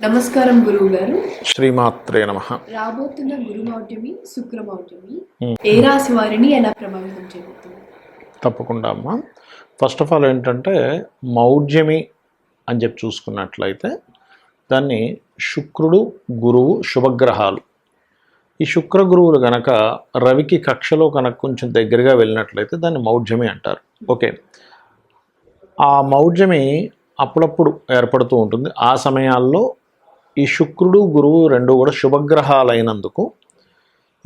నమస్కారం గురువు గారు. శ్రీమాత్రే నమః. రాబోతున్న గురుమౌఢ్యమి, శుక్రమౌఢ్యమి ఏ రాశి వారిని ఎలా ప్రభావితం చేయబోతుంది? తప్పకుండా అమ్మా. ఫస్ట్ ఆఫ్ ఆల్ ఏంటంటే మౌఢ్యమి అని చెప్పి చూసుకున్నట్లయితే దాన్ని శుక్రుడు, గురువు, శుభగ్రహాలు. ఈ శుక్ర గురువులు గనక రవికి కక్షలో కనుక కొంచెం దగ్గరగా వెళ్ళినట్లయితే దాన్ని మౌఢ్యమి అంటారు. ఓకే, ఆ మౌఢ్యమి అప్పుడప్పుడు ఏర్పడుతూ ఉంటుంది. ఆ సమయాల్లో ఈ శుక్రుడు, గురువు రెండు కూడా శుభగ్రహాలైనందుకు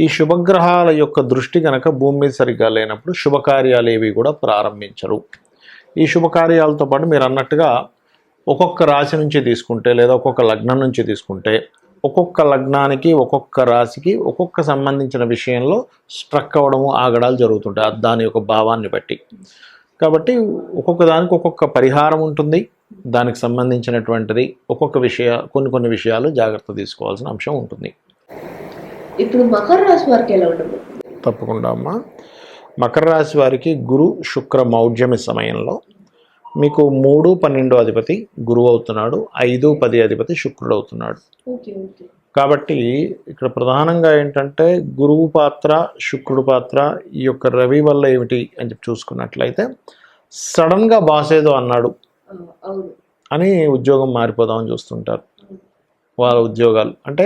ఈ శుభగ్రహాల యొక్క దృష్టి కనుక భూమి మీద సరిగ్గా లేనప్పుడు శుభకార్యాలు ఏవి కూడా ప్రారంభించరు. ఈ శుభకార్యాలతో పాటు మీరు అన్నట్టుగా ఒక్కొక్క రాశి నుంచి తీసుకుంటే లేదా ఒక్కొక్క లగ్నం నుంచి తీసుకుంటే ఒక్కొక్క లగ్నానికి ఒక్కొక్క రాశికి ఒక్కొక్క సంబంధించిన విషయంలో స్ట్రక్ అవ్వడము, ఆగడాలు జరుగుతుంటాయి దాని యొక్క భావాన్ని బట్టి. కాబట్టి ఒక్కొక్క దానికి ఒక్కొక్క పరిహారం ఉంటుంది. దానికి సంబంధించినటువంటిది ఒక్కొక్క కొన్ని విషయాలు జాగ్రత్త తీసుకోవాల్సిన అంశం ఉంటుంది. ఇప్పుడు మకర రాశి వారికి ఎలా ఉండదు? తప్పకుండా అమ్మా. మకర రాశి వారికి గురు శుక్ర మౌఢ్యమి సమయంలో మీకు 3, 12 అధిపతి గురువు అవుతున్నాడు, 5, 10 అధిపతి శుక్రుడు అవుతున్నాడు. కాబట్టి ఇక్కడ ప్రధానంగా ఏంటంటే గురువు పాత్ర, శుక్రుడు పాత్ర, ఈ యొక్క రవి వల్ల ఏమిటి అని చెప్పి చూసుకున్నట్లయితే సడన్గా బాస్ ఏదో అన్నాడు అని ఉద్యోగం మారిపోదామని చూస్తుంటారు. వాళ్ళ ఉద్యోగాలు అంటే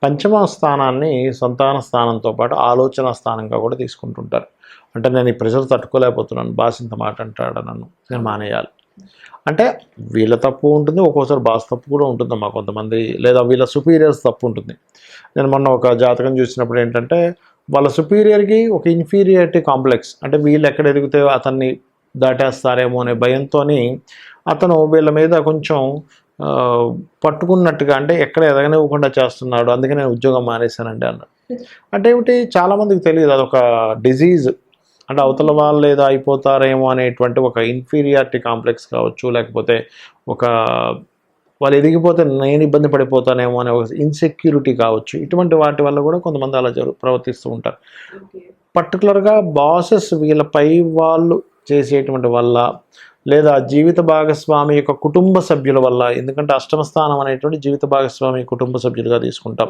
పంచమ స్థానాన్ని సంతాన స్థానంతో పాటు ఆలోచన స్థానంగా కూడా తీసుకుంటుంటారు. అంటే నేను ఈ ప్రెషర్ తట్టుకోలేకపోతున్నాను, బాస్ ఇంత మాట అంటాడు, నేను మానేయాలి అంటే వీళ్ళ తప్పు ఉంటుంది, ఒక్కోసారి బాస్ తప్పు కూడా ఉంటుందమ్మా కొంతమంది, లేదా వీళ్ళ సుపీరియర్స్ తప్పు ఉంటుంది. నేను మొన్న ఒక జాతకం చూసినప్పుడు ఏంటంటే వాళ్ళ సుపీరియర్కి ఒక ఇన్ఫీరియారిటీ కాంప్లెక్స్, అంటే వీళ్ళు ఎక్కడ ఎదిగితే అతన్ని దాటేస్తారేమో అనే భయంతో అతను వీళ్ళ మీద కొంచెం పట్టుకున్నట్టుగా, అంటే ఎక్కడ ఎదగనివ్వకుండా చేస్తున్నాడు, అందుకే నేను ఉద్యోగం మానేశానండి అన్నాడు. అంటే ఏమిటి, చాలామందికి తెలియదు అదొక డిజీజ్, అంటే అవతల వాళ్ళు ఏదో అయిపోతారేమో అనేటువంటి ఒక ఇన్ఫీరియారిటీ కాంప్లెక్స్ కావచ్చు, లేకపోతే ఒక వాళ్ళు ఎదిగిపోతే నేను ఇబ్బంది పడిపోతానేమో అనే ఒక ఇన్సెక్యూరిటీ కావచ్చు. ఇటువంటి వాటి వల్ల కూడా కొంతమంది అలా ప్రవర్తిస్తూ ఉంటారు. పర్టికులర్గా బాసెస్ వీళ్ళ పై వాళ్ళు చేసేటువంటి వల్ల, లేదా జీవిత భాగస్వామి యొక్క కుటుంబ సభ్యుల వల్ల, ఎందుకంటే అష్టమ స్థానం అనేటువంటి జీవిత భాగస్వామి కుటుంబ సభ్యులుగా తీసుకుంటాం.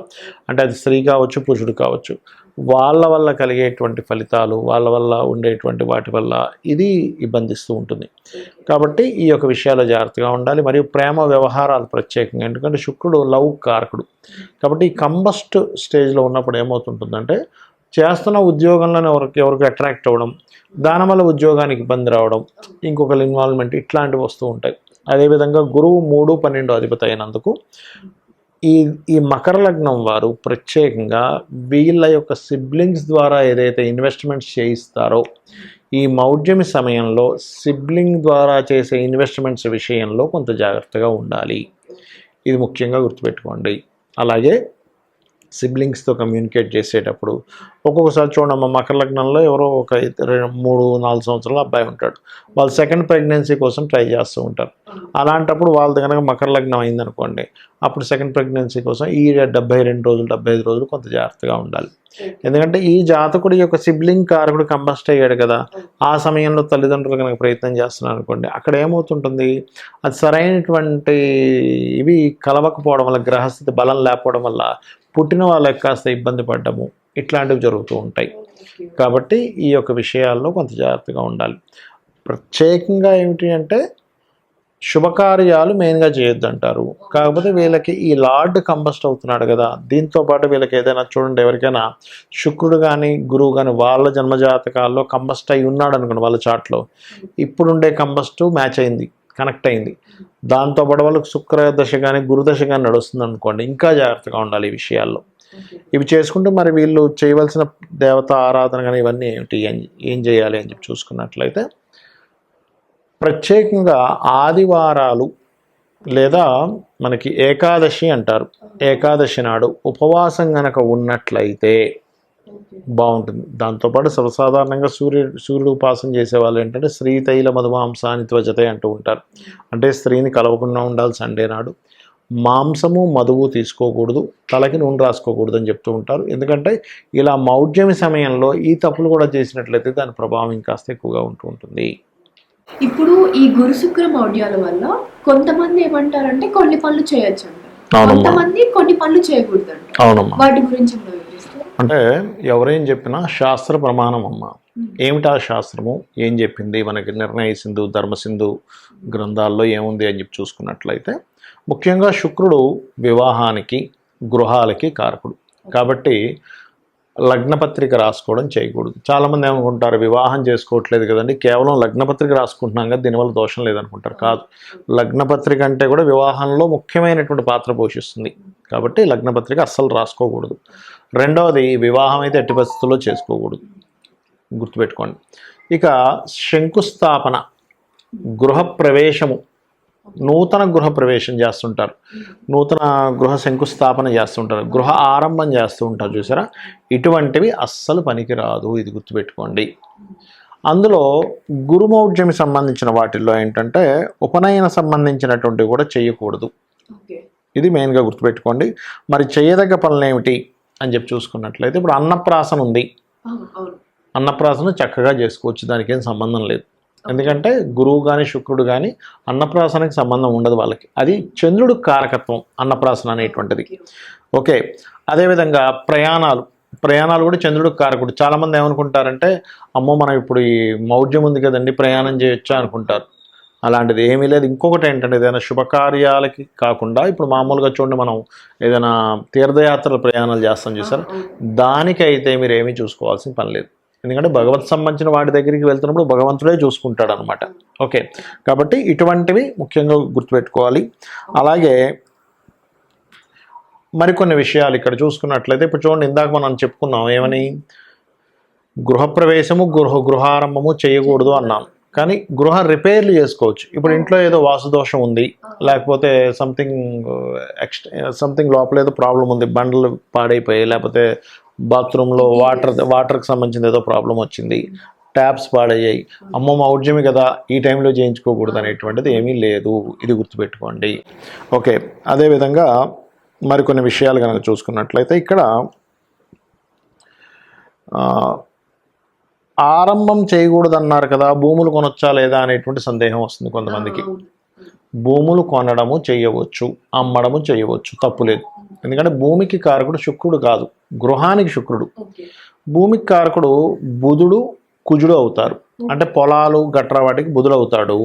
అంటే అది స్త్రీ కావచ్చు, పురుషుడు కావచ్చు, వాళ్ళ వల్ల కలిగేటువంటి ఫలితాలు, వాళ్ళ వల్ల ఉండేటువంటి వాటి వల్ల ఇది ఇబ్బందిస్తూ ఉంటుంది. కాబట్టి ఈ యొక్క విషయాలు జాగ్రత్తగా ఉండాలి. మరియు ప్రేమ వ్యవహారాలు ప్రత్యేకంగా, ఎందుకంటే శుక్రుడు లవ్ కారకుడు. కాబట్టి ఈ కంబస్ట్ స్టేజ్లో ఉన్నప్పుడు ఏమవుతుంటుందంటే చేస్తున్న ఉద్యోగంలోనే ఎవరికి అట్రాక్ట్ అవ్వడం, దానివల్ల ఉద్యోగానికి ఇబ్బంది రావడం, ఇంకొకరి ఇన్వాల్వ్మెంట్, ఇట్లాంటివి వస్తూ ఉంటాయి. అదేవిధంగా గురువు 3, 12 అధిపతి అయినందుకు ఈ మకర లగ్నం వారు ప్రత్యేకంగా వీళ్ళ యొక్క సిబ్లింగ్స్ ద్వారా ఏదైతే ఇన్వెస్ట్మెంట్స్ చేయిస్తారో ఈ మౌఢ్యమి సమయంలో సిబ్లింగ్ ద్వారా చేసే ఇన్వెస్ట్మెంట్స్ విషయంలో కొంత జాగ్రత్తగా ఉండాలి. ఇది ముఖ్యంగా గుర్తుపెట్టుకోండి. అలాగే సిబ్లింగ్స్తో కమ్యూనికేట్ చేసేటప్పుడు ఒక్కొక్కసారి చూడమ్మా, మకర లగ్నంలో ఎవరో ఒక 3-4 సంవత్సరాల అబ్బాయి ఉంటాడు, వాళ్ళు సెకండ్ ప్రెగ్నెన్సీ కోసం ట్రై చేస్తూ ఉంటారు. అలాంటప్పుడు వాళ్ళది కనుక మకర లగ్నం అయిందనుకోండి, అప్పుడు సెకండ్ ప్రెగ్నెన్సీ కోసం ఈ 72 రోజులు 75 రోజులు కొంత జాగ్రత్తగా ఉండాలి. ఎందుకంటే ఈ జాతకుడి యొక్క సిబ్లింగ్ కారకుడు కంబస్ట్ అయ్యాడు కదా, ఆ సమయంలో తల్లిదండ్రులు కనుక ప్రయత్నం చేస్తున్నారు అనుకోండి, అక్కడ ఏమవుతుంటుంది, అది సరైనటువంటి ఇవి కలవకపోవడం వల్ల, గ్రహస్థితి బలం లేకపోవడం వల్ల పుట్టిన వాళ్ళకి కాస్త ఇబ్బంది పడ్డము, ఇట్లాంటివి జరుగుతూ ఉంటాయి. కాబట్టి ఈ యొక్క విషయాల్లో కొంత జాగ్రత్తగా ఉండాలి. ప్రత్యేకంగా ఏమిటి అంటే శుభకార్యాలు మెయిన్గా చేయొద్దు అంటారు. కాకపోతే వీళ్ళకి ఈ లార్డ్ కంబస్ట్ అవుతున్నాడు కదా, దీంతో పాటు వీళ్ళకి ఏదైనా చూడండి, ఎవరికైనా శుక్రుడు కానీ గురువు కానీ వాళ్ళ జన్మజాతకాల్లో కంబస్ట్ అయి ఉన్నాడు అనుకోండి, వాళ్ళ చాట్లో ఇప్పుడుండే కంబస్ట్ మ్యాచ్ అయింది, కనెక్ట్ అయింది, దాంతోపాటు వాళ్ళకి శుక్ర దశ కానీ గురుదశ కానీ నడుస్తుంది అనుకోండి, ఇంకా జాగ్రత్తగా ఉండాలి ఈ విషయాల్లో. ఇవి చేసుకుంటూ మరి వీళ్ళు చేయవలసిన దేవత ఆరాధన కానీ ఇవన్నీ ఏమిటి, ఏం చేయాలి అని చెప్పి చూసుకున్నట్లయితే ప్రత్యేకంగా ఆదివారాలు లేదా మనకి ఏకాదశి అంటారు, ఏకాదశి నాడు ఉపవాసం గనక ఉన్నట్లయితే బాగుంటుంది. దాంతోపాటు సర్వసాధారణంగా సూర్యుడు ఉపాసన చేసేవాళ్ళు ఏంటంటే శ్రీతైల మధుమాంసాన్ని త్వజతే అంటూ ఉంటారు. అంటే స్త్రీని కలవకుండా ఉండాలి సండే నాడు, మాంసము మధువు తీసుకోకూడదు, తలకి నూనె రాసుకోకూడదు అని చెప్తూ ఉంటారు. ఎందుకంటే ఇలా మౌఢ్యమి సమయంలో ఈ తప్పులు కూడా చేసినట్లయితే దాని ప్రభావం ఇంకాస్త ఎక్కువగా ఉంటూ ఉంటుంది. ఇప్పుడు ఈ గురు శుక్ర మౌఢ్యాల వల్ల కొంతమంది ఏమంటారంటే కొన్ని పనులు చేయొచ్చు అంటారు, అవునమ్మా. కొంతమంది కొన్ని పనులు చేయకూడదు. అవునమ్మా. వాటి గురించి కూడా వివరిస్తారు. అంటే ఎవరేం చెప్పినా శాస్త్ర ప్రమాణం అమ్మ. ఏమిటా శాస్త్రము ఏం చెప్పింది మనకి నిర్ణయ సింధు ధర్మసింధు గ్రంథాల్లో ఏముంది అని చెప్పి చూసుకున్నట్లయితే ముఖ్యంగా శుక్రుడు వివాహానికి గృహాలకి కారకుడు కాబట్టి లగ్నపత్రిక రాసుకోవడం చేయకూడదు. చాలామంది ఏమనుకుంటారు వివాహం చేసుకోవట్లేదు కదండి, కేవలం లగ్నపత్రిక రాసుకుంటున్నాం కదా దీనివల్ల దోషం లేదనుకుంటారు. కాదు, లగ్నపత్రిక అంటే కూడా వివాహంలో ముఖ్యమైనటువంటి పాత్ర పోషిస్తుంది కాబట్టి లగ్నపత్రిక అస్సలు రాసుకోకూడదు. రెండవది వివాహం అయితే ఎట్టి పరిస్థితుల్లో చేసుకోకూడదు, గుర్తుపెట్టుకోండి. ఇక శంకుస్థాపన, గృహప్రవేశము, నూతన గృహ ప్రవేశం చేస్తుంటారు, నూతన గృహ శంకుస్థాపన చేస్తుంటారు, గృహ ఆరంభం చేస్తూ ఉంటారు చూసారా, ఇటువంటివి అస్సలు పనికిరాదు, ఇది గుర్తుపెట్టుకోండి. అందులో గురుమౌఢ్యమి సంబంధించిన వాటిల్లో ఏంటంటే ఉపనయన సంబంధించినటువంటివి కూడా చేయకూడదు, ఇది మెయిన్గా గుర్తుపెట్టుకోండి. మరి చేయదగ్గ పనులు ఏమిటి అని చెప్పి చూసుకున్నట్లయితే ఇప్పుడు అన్నప్రాసన ఉంది, అన్నప్రాసన చక్కగా చేసుకోవచ్చు, దానికి ఏం సంబంధం లేదు. ఎందుకంటే గురువు కానీ శుక్రుడు కానీ అన్నప్రాసనకి సంబంధం ఉండదు వాళ్ళకి, అది చంద్రుడు కారకత్వం అన్నప్రాసన అనేటువంటిది. ఓకే, అదేవిధంగా ప్రయాణాలు కూడా చంద్రుడికి కారకుడు. చాలామంది ఏమనుకుంటారంటే అమ్మో మనం ఇప్పుడు ఈ మౌఢ్యం ఉంది కదండి ప్రయాణం చేయొచ్చా అనుకుంటారు, అలాంటిది ఏమీ లేదు. ఇంకొకటి ఏంటంటే ఏదైనా శుభకార్యాలకి కాకుండా ఇప్పుడు మామూలుగా చూడండి మనం ఏదైనా తీర్థయాత్రల ప్రయాణాలు చేస్తాం చూసారు, దానికైతే మీరు ఏమీ చూసుకోవాల్సిన పని లేదు. ఎందుకంటే భగవత్ సంబంధించిన వాటి దగ్గరికి వెళ్తున్నప్పుడు భగవంతుడే చూసుకుంటాడు అనమాట. ఓకే, కాబట్టి ఇటువంటివి ముఖ్యంగా గుర్తుపెట్టుకోవాలి. అలాగే మరికొన్ని విషయాలు ఇక్కడ చూసుకున్నట్లయితే ఇప్పుడు చూడండి, ఇందాక మనం చెప్పుకున్నాం ఏమని, గృహప్రవేశము గృహారంభము చేయకూడదు అన్నాం, కానీ గృహ రిపేర్లు చేసుకోవచ్చు. ఇప్పుడు ఇంట్లో ఏదో వాస్తుదోషం ఉంది, లేకపోతే సంథింగ్ లోపల ఏదో ప్రాబ్లం ఉంది, బండలు పాడైపోయాయి, లేకపోతే బాత్రూంలో వాటర్కి సంబంధించిన ఏదో ప్రాబ్లం వచ్చింది, ట్యాప్స్ పాడయ్యాయి, అమ్మో మౌఢ్యమి కదా ఈ టైంలో చేయించుకోకూడదు అనేటువంటిది ఏమీ లేదు, ఇది గుర్తుపెట్టుకోండి. ఓకే, అదేవిధంగా మరికొన్ని విషయాలు కనుక చూసుకున్నట్లయితే ఇక్కడ ఆరంభం చేయకూడదు అన్నారు కదా, భూములు కొనొచ్చా లేదా అనేటువంటి సందేహం వస్తుంది కొంతమందికి. భూములు కొనడము చేయవచ్చు, అమ్మడము చేయవచ్చు, తప్పులేదు. ఎందుకంటే భూమికి కారకుడు శుక్రుడు కాదు, గృహానికి శుక్రుడు. భూమికి కారకుడు బుధుడు కుజుడు అవుతారు, అంటే పొలాలు గట్రా వాటికి బుధుడు అవుతాడు.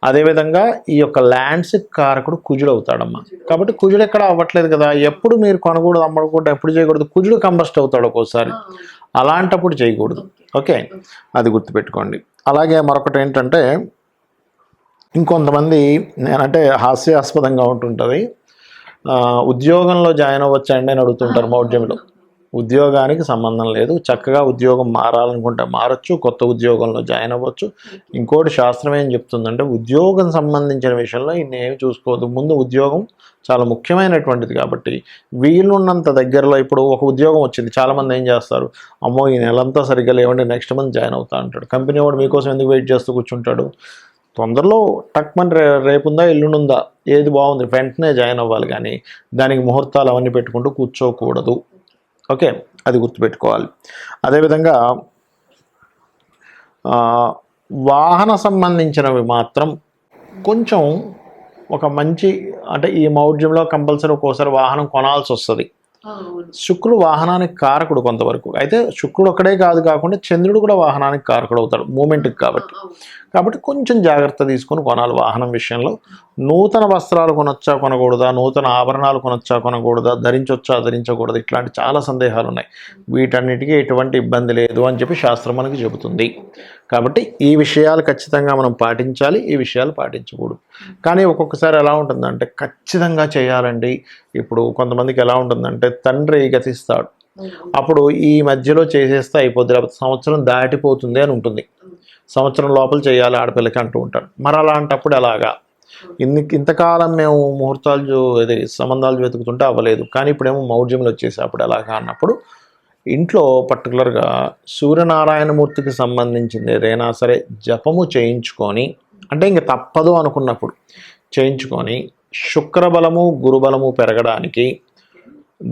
అదేవిధంగా ఈ యొక్క ల్యాండ్స్ కారకుడు కుజుడు అవుతాడమ్మా. కాబట్టి కుజుడు ఎక్కడ అవ్వట్లేదు కదా, ఎప్పుడు మీరు కొనకూడదు అమ్మకూడదు ఎప్పుడు చేయకూడదు, కుజుడు కంబస్ట్ అవుతాడు ఒక్కోసారి, అలాంటప్పుడు చేయకూడదు. ఓకే, అది గుర్తుపెట్టుకోండి. అలాగే మరొకటి ఏంటంటే ఇంకొంతమంది నేనంటే హాస్యాస్పదంగా ఉంటుంటుంది, ఉద్యోగంలో జాయిన్ అవ్వచ్చండి అని అడుగుతుంటారు మౌఢ్యంలో. ఉద్యోగానికి సంబంధం లేదు, చక్కగా ఉద్యోగం మారాలనుకుంటే మారచ్చు, కొత్త ఉద్యోగంలో జాయిన్ అవ్వచ్చు. ఇంకోటి శాస్త్రం ఏం చెప్తుందంటే ఉద్యోగం సంబంధించిన విషయంలో ఇన్నేమి చూసుకోవద్దు, ముందు ఉద్యోగం చాలా ముఖ్యమైనటువంటిది. కాబట్టి వీలున్నంత దగ్గరలో ఇప్పుడు ఒక ఉద్యోగం వచ్చింది, చాలామంది ఏం చేస్తారు, అమ్మో ఈ నెలంతా సరిగ్గా లేవండి నెక్స్ట్ మంత్ జాయిన్ అవుతా అంటాడు. కంపెనీ వాడు మీకోసం ఎందుకు వెయిట్ చేస్తూ కూర్చుంటాడు, తొందరలో టక్మని రేపుందా ఎల్లుండుందా ఏది బాగుంది వెంటనే జాయిన్ అవ్వాలి, కానీ దానికి ముహూర్తాలు అవన్నీ పెట్టుకుంటూ కూర్చోకూడదు. ఓకే, అది గుర్తుపెట్టుకోవాలి. అదేవిధంగా వాహన సంబంధించినవి మాత్రం కొంచెం ఒక మంచి, అంటే ఈ మౌఢ్యంలో కంపల్సరీ ఒక్కోసారి వాహనం కొనాల్సి వస్తుంది. శుక్రుడు వాహనానికి కారకుడు కొంతవరకు, అయితే శుక్రుడు ఒక్కడే కాకుండా చంద్రుడు కూడా వాహనానికి కారకుడు అవుతాడు మూమెంట్కి. కాబట్టి కొంచెం జాగ్రత్త తీసుకొని కొనాలి వాహనం విషయంలో. నూతన వస్త్రాలు కొనొచ్చా కొనకూడదా, నూతన ఆభరణాలు కొనొచ్చా కొనకూడదా, ధరించొచ్చా ధరించకూడదు, ఇట్లాంటి చాలా సందేహాలు ఉన్నాయి. వీటన్నిటికీ ఎటువంటి ఇబ్బంది లేదు అని చెప్పి శాస్త్రం మనకి చెబుతుంది. కాబట్టి ఈ విషయాలు ఖచ్చితంగా మనం పాటించాలి, ఈ విషయాలు పాటించకూడదు. కానీ ఒక్కొక్కసారి ఎలా ఉంటుందంటే ఖచ్చితంగా చేయాలండి. ఇప్పుడు కొంతమందికి ఎలా ఉంటుందంటే తండ్రి గతిస్తాడు, అప్పుడు ఈ మధ్యలో చేసేస్తే అయిపోద్ది, లేకపోతే సంవత్సరం దాటిపోతుంది అని ఉంటుంది, సంవత్సరం లోపల చేయాలి ఆడపిల్లకి అంటూ ఉంటారు. మరి అలాంటప్పుడు ఎలాగా, ఇంతకాలం మేము ముహూర్తాలు సంబంధాలు వెతుకుతుంటే అవ్వలేదు, కానీ ఇప్పుడేమో మౌఢ్యములు వచ్చేసి అప్పుడు ఎలాగా అన్నప్పుడు ఇంట్లో పర్టికులర్గా సూర్యనారాయణమూర్తికి సంబంధించింది ఏదైనా సరే జపము చేయించుకొని, అంటే ఇంక తప్పదు అనుకున్నప్పుడు చేయించుకొని, శుక్రబలము గురుబలము పెరగడానికి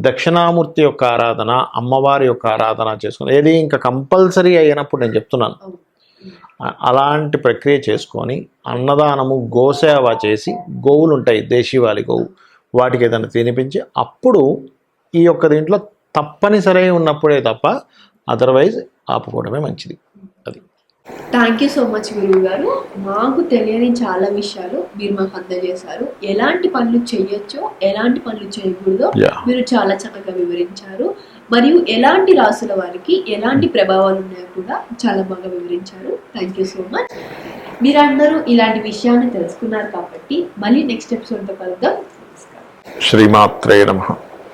దక్షిణామూర్తి యొక్క ఆరాధన, అమ్మవారి యొక్క ఆరాధన చేసుకుని, ఏది ఇంకా కంపల్సరీ అయినప్పుడు నేను చెప్తున్నాను, అలాంటి ప్రక్రియ చేసుకొని అన్నదానము గోసేవ చేసి, గోవులు ఉంటాయి దేశీవాలి గోవు, వాటికి ఏదైనా తినిపించి అప్పుడు ఈ యొక్క దీంట్లో తప్పనిసరి ఉన్నప్పుడే తప్ప అదర్వైజ్ ఆపుకోవడమే మంచిది. అది. థ్యాంక్ యూ సో మచ్ గురువు గారు. మాకు తెలియని చాలా విషయాలు మీరు మాకు అందజేశారు. ఎలాంటి పనులు చేయొచ్చో ఎలాంటి పనులు చేయకూడదో మీరు చాలా చక్కగా వివరించారు. మరియు ఎలాంటి రాసుల వారికి ఎలాంటి ప్రభావాలు ఉన్నాయో కూడా చాలా బాగా వివరించారు. Thank you so much. మీరందరూ ఇలాంటి విషయాన్ని తెలుసుకున్నారు కాబట్టి మళ్ళీ నెక్స్ట్ ఎపిసోడ్తో కలుద్దాం. శ్రీమాత్రే నమః.